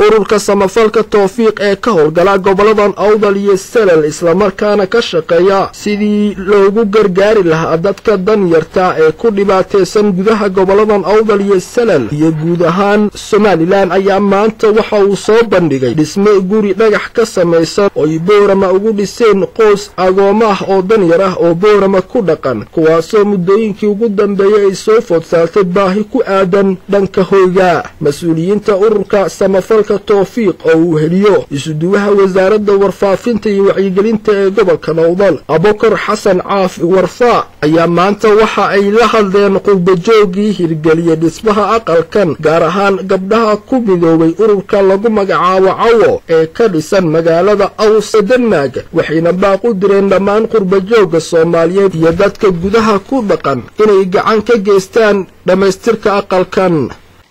ururka samafalka tawfiiq ee ka howlgala goboladan awdal iyo salal isla markaana ka shaqeeya sidii loogu gargaari lahaa dadka danyarta ee ku dhibaataysan gudaha goboladan awdal iyo salal iyo guud ahaan Somaliland ayaa maanta waxa uu soo bandhigay dhisme guri dhagax ka samaysan oo Boorama ugu dhiseen qoys agooma ah oo danyar ah oo Boorama ku dhaqan kuwaasoo muddooyinkii ugu dambeeyay ay soo food saartay baahi ku aadan dhanka hoyga mas'uuliyiinta ururka samafalka tawfiiq oo uu heliyo isuduwaha wasaaradda warfaafinta iyo wacyigelinta ee gobolka Awdal Abubakar Xasan Caafi Warfaa ayaa maanta waxa ay la hadleen qurbajoogii hirgeliyay dhismaha aqalkan gaar ahaan gabdhaha ku midoobay ururka lagu magacaabo Cawo ee ka dhisan magaalada Aws Denmark waxayna baaq u direen dhammaan qurbajooga Soomaaliyeed iyo dadka gudaha ku dhaqan inay gacan ka geystaan dhamaystirka aqalkan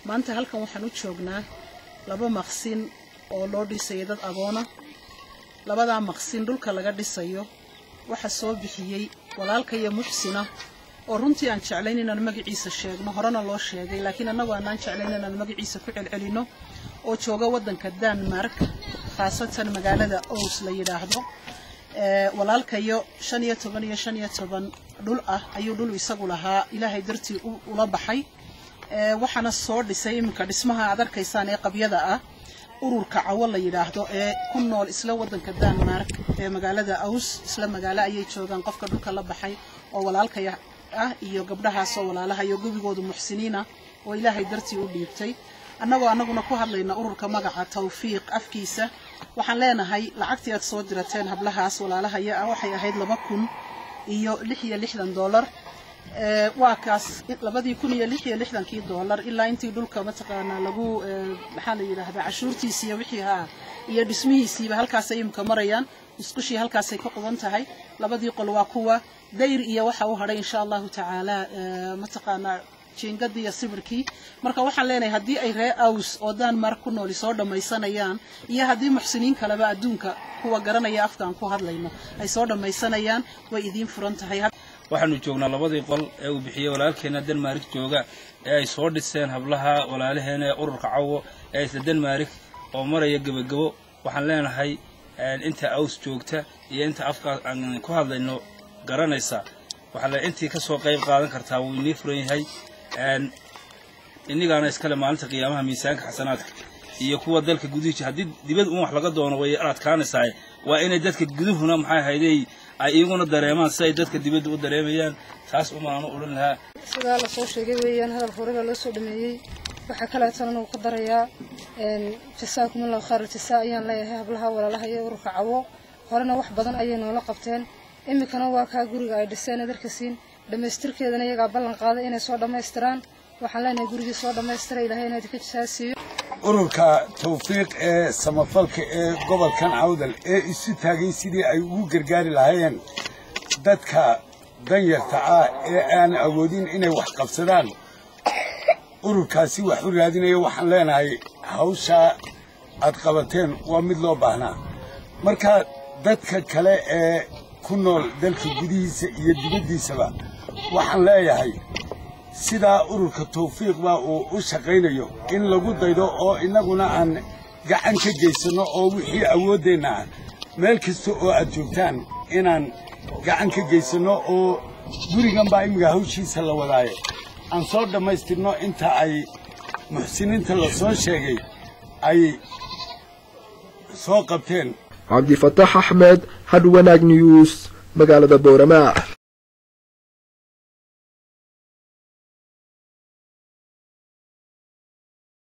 maanta halkan waxaan u joognaa laba maqsin oo loo dhisay dad agoona labada maqsin dhulka laga dhisayo waxa soo bixiyay walaalka iyo muxsina oo runtii aan jeclayn inaan magaciisa sheegno horena loo sheegay laakiin anagu aan jeclayn inaan magaciisa ku celcelino oo jooga wadanka Denmark khaasatan magaalada Aws la yiraahdo walaalka iyo 15 dhul ah ayuu dhul isagu lahaa ilaahay dartii ula baxay waxana soo dhisay imka dhismaha aad arkaysaan ee qabyada ah ururka Cawo la yiraahdo ee ku nool isla wadanka Denmark ee magaalada Aws isla magaalo ayay joogan qofka dhulka la baxay oo walaalka ah iyo gabdhahaas oo walaalaha iyo gubigoodu muxsiniina oo ilaahay dartii u dhiibtay annaguna ku hadlayna ururka magaca tawfiiq afkiisa waxaan leenahay lacagtii aad soo dirateen hablahaas walaalaha waxay ahayd $2,066 waa kaas $2,066 ilaa intii dhulka mataqaana lagu maxaa la yiraahdaa cashuurtiisa iyo wixii iyo dhismihiisa halkaas ay imka marayaan iskushii halkaas ay ka qodan tahay labadii qol waa kuwa dayr iyo waxa uu haray insha Allah taala mataqaana jiingadi iyo sibirkii marka waxaan leenahay hadii ay ree Aws oo Denmark ku nool soo dhamaysanayaan iyo hadii muxsiniin kaleba adduunka kuwa garanaya afkaan ku hadlayno ay soo dhamaysanayaan way idin furan tahay waxaanu joognaa labadii qol ee uu bixiyay walaalkeena Denmark jooga ee ay soo dhiseen hablaha walaalaheena ururka Cawo ee Denmark oo maraya gabagabo waxaan leenahay inta Aws joogta iyo inta afka aan ku hadlayno garanaysa waxa la intii ka soo qayb qaadan kartaa wuu inii furan yahay inigana iskale maalinta qiyaamaha miisaanka xasanaadka iyo kuwa dalka gudihiisa hadii dibad wax laga doono way adkaanaysaa waa inay dadka guduhuna maxay hayday ay iyaguna dareemaan say dadka dibadda u dareemayaan taas uma aan u oran lahaa sida la soo sheegay weeyaan hadal horeba loo soo dhameeyay waxa kale tan uu ku darayaa jasaakumullahu khayr jasaa ayaan leeyahay hablaha walaalaha iyo ururka Cawo horena wax badan ayay noola qabteen imikana waa ka guriga ay dhiseen darkasiin dhamaystirkeedana iyaga ballan qaaday inay soo dhamaystiraan waxaan leenahay guriga soo dhamaystiray ilaahay inay ka jasaasiyo ururka tawfiiq ee samafalka ee gobolkan Awdal ee isu taagay sidii ay ugu gargaari lahaayeen dadka danyarta ah ee aan awoodin inay wax qabsadaan ururkaasi wax u raadinayo waxaan leenahay hawsha aad qabateen waa mid loo baahnaa marka dadka kale ee ku nool dalka gudihiisa iyo dibaddiisaba waxaan leeyahay sida ururka tawfiiq baa uu u shaqaynayo in lagu daydo oo inaguna aan gacan ka geysano oo wixii awoodeena meel kasta oo aad joogtaan inaan gacan ka geysano oo gurigan baa imiga hawshiisa la wadaayo aan soo dhamaystirno inta ay muxsiniinta la soo sheegay ay soo qabteen Cabdi Fataax Ahmed Hadwanaag News magaalada Boorama